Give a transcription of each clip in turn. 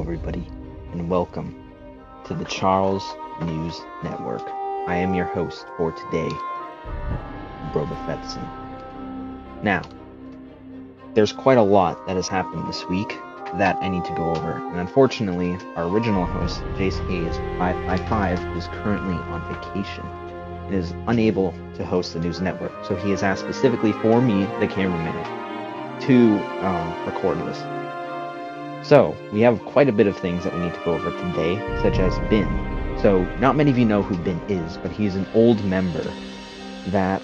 everybody, and welcome to the Charles News Network. I am your host for today, Brother Fetson. Now, there's quite a lot that has happened this week that I need to go over, and unfortunately, our original host, Jace Hayes 555, is currently on vacation and is unable to host the news network, so he has asked specifically for me, the cameraman, to record this. So, we have quite a bit of things that we need to go over today, such as Bin. So, not many of you know who Bin is, but he's an old member that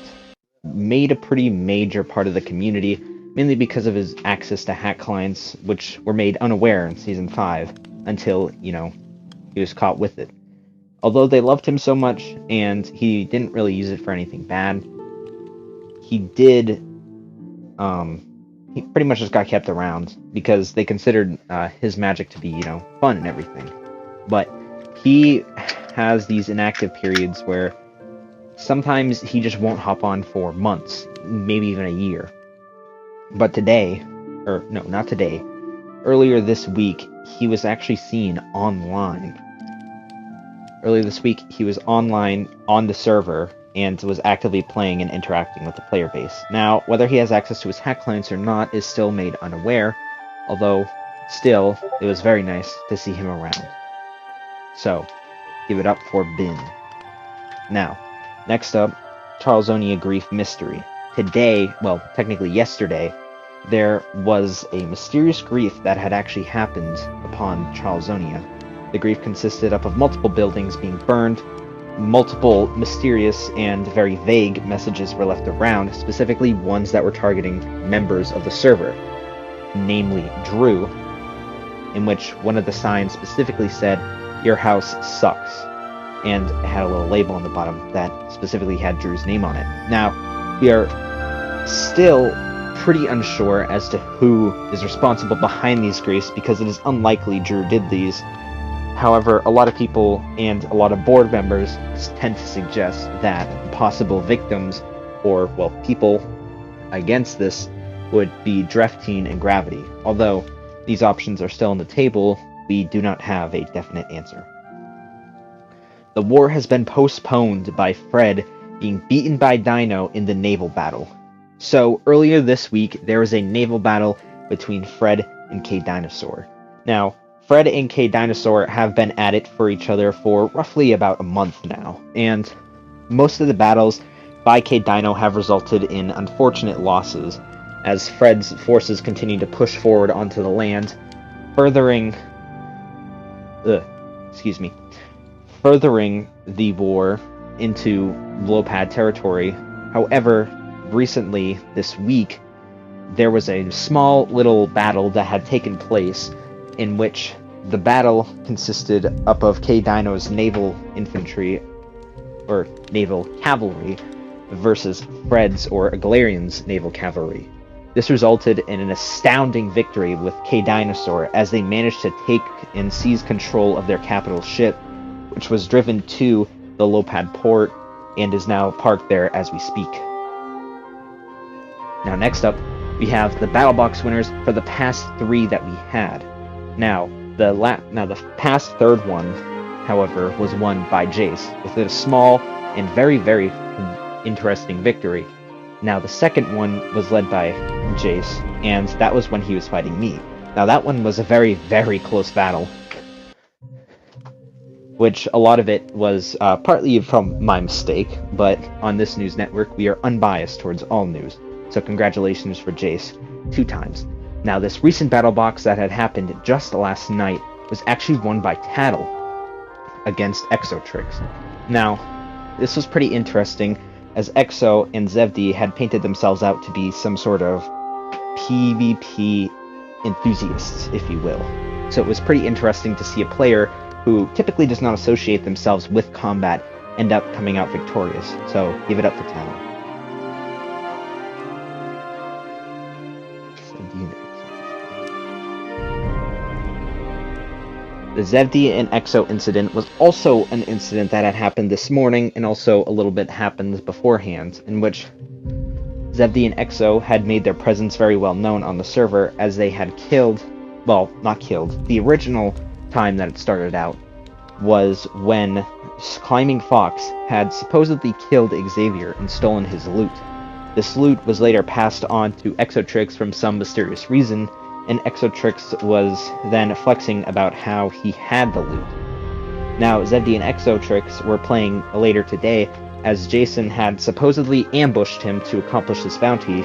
made a pretty major part of the community, mainly because of his access to hack clients, which were made unaware in Season 5, until, he was caught with it. Although they loved him so much, and he didn't really use it for anything bad, he did, he pretty much just got kept around because they considered his magic to be, fun and everything. But he has these inactive periods where sometimes he just won't hop on for months, maybe even a year. But today, or no, not today, earlier this week, he was actually seen online. Earlier this week, he was online on the server and was actively playing and interacting with the player base. Now, whether he has access to his hack clients or not is still made unaware, although, still, it was very nice to see him around. So, give it up for Bin. Now, next up, Charlesonia Grief Mystery. Today, well, technically yesterday, there was a mysterious grief that had actually happened upon Charlesonia. The grief consisted of multiple buildings being burned. Multiple mysterious and very vague messages were left around, specifically ones that were targeting members of the server, namely Drew, in which one of the signs specifically said, "Your house sucks," and it had a little label on the bottom that specifically had Drew's name on it. Now, we are still pretty unsure as to who is responsible behind these griefs, because it is unlikely Drew did these. However, a lot of people and a lot of board members tend to suggest that possible victims, or, well, people against this, would be Drefteen and Gravity. Although these options are still on the table, we do not have a definite answer. The war has been postponed by Fred being beaten by Dino in the naval battle. So, earlier this week, there was a naval battle between Fred and K-Dinosaur. Now, Fred and K-Dinosaur have been at it for each other for roughly about a month now, and most of the battles by K-Dino have resulted in unfortunate losses, as Fred's forces continue to push forward onto the land, furthering the war into low-pad territory. However, recently, this week, there was a small little battle that had taken place, in which the battle consisted up of K-Dino's naval infantry, or naval cavalry, versus Fred's or Galarian's naval cavalry. This resulted in an astounding victory with K-Dinosaur, as they managed to take and seize control of their capital ship, which was driven to the Lopad port, and is now parked there as we speak. Now, next up, we have the Battle Box winners for the past 3 that we had. Now, the past third one, however, was won by Jace, with a small and very, very interesting victory. Now, the second one was led by Jace, and that was when he was fighting me. Now, that one was a very, very close battle, which a lot of it was partly from my mistake, but on this news network, we are unbiased towards all news. So congratulations for Jace 2 times. Now, this recent battle box that had happened just last night was actually won by Tattle against Exotrix. Now, this was pretty interesting, as Exo and Zevdi had painted themselves out to be some sort of PvP enthusiasts, if you will. So it was pretty interesting to see a player who typically does not associate themselves with combat end up coming out victorious. So give it up for Tattle. The Zevdi and Exo incident was also an incident that had happened this morning, and also a little bit happened beforehand, in which Zevdi and Exo had made their presence very well known on the server, as they had killed, well, not killed, the original time that it started out was when Climbing Fox had supposedly killed Xavier and stolen his loot. This loot was later passed on to Exotrix from some mysterious reason, and Exotrix was then flexing about how he had the loot. Now, Zevdy and Exotrix were playing later today, as Jason had supposedly ambushed him to accomplish this bounty,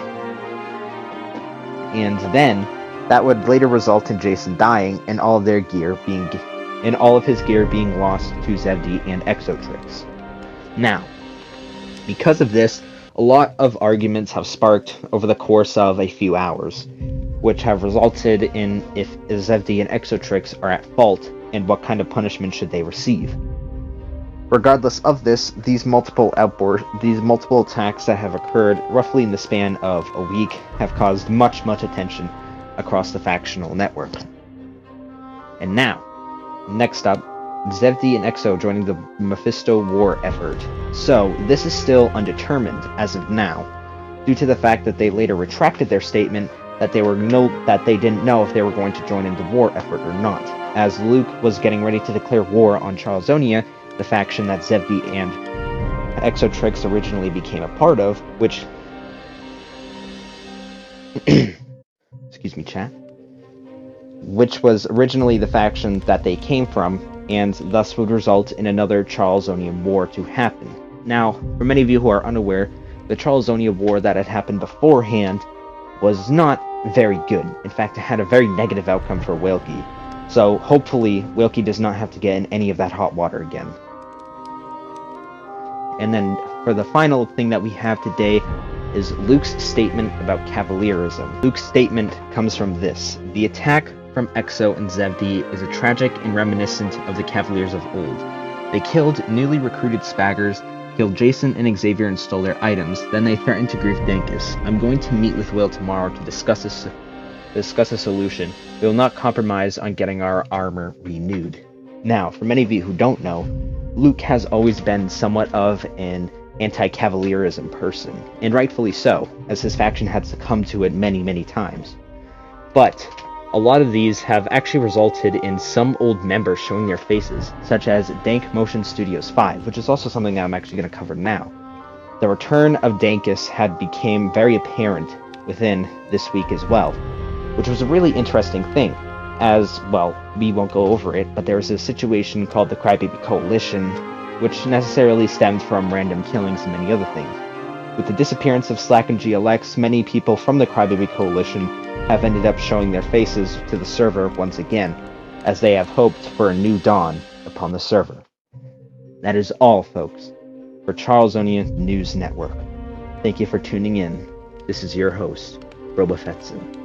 and then that would later result in Jason dying and all of his gear being lost to Zevdy and Exotrix. Now, because of this, a lot of arguments have sparked over the course of a few hours, which have resulted in if Zevdy and Exotrix are at fault and what kind of punishment should they receive. Regardless of this, these multiple attacks that have occurred roughly in the span of a week have caused much attention across the factional network. And now, next up, Zevdy and Exo joining the Mephisto war effort. So, this is still undetermined as of now, due to the fact that they later retracted their statement that they didn't know if they were going to join in the war effort or not, as Luke was getting ready to declare war on Charlesonia, the faction that Zevdy and Exotrix originally became a part of, which excuse me, chat, which was originally the faction that they came from, and thus would result in another Charlesonian war to happen. Now, for many of you who are unaware, the Charlesonia war that had happened beforehand was not very good. In fact, it had a very negative outcome for Wilkie. So, hopefully, Wilkie does not have to get in any of that hot water again. And then, for the final thing that we have today is Luke's statement about Cavalierism. Luke's statement comes from this: "The attack from Exo and Zevdy is a tragic and reminiscent of the Cavaliers of old. They killed newly recruited spaggers, killed Jason and Xavier and stole their items, then they threatened to grief Dankus. I'm going to meet with Will tomorrow to discuss a solution. We will not compromise on getting our armor renewed." Now, for many of you who don't know, Luke has always been somewhat of an anti-Cavalierism person, and rightfully so, as his faction had succumbed to it many times. But a lot of these have actually resulted in some old members showing their faces, such as Dank Motion Studios 5, which is also something that I'm actually going to cover now. The return of Dankus had become very apparent within this week as well, which was a really interesting thing, as, well, we won't go over it, but there was a situation called the Crybaby Coalition, which necessarily stemmed from random killings and many other things. With the disappearance of Slack and GLX, many people from the Crybaby Coalition have ended up showing their faces to the server once again, as they have hoped for a new dawn upon the server. That is all, folks, for Charlesonia News Network. Thank you for tuning in. This is your host, Robofetson.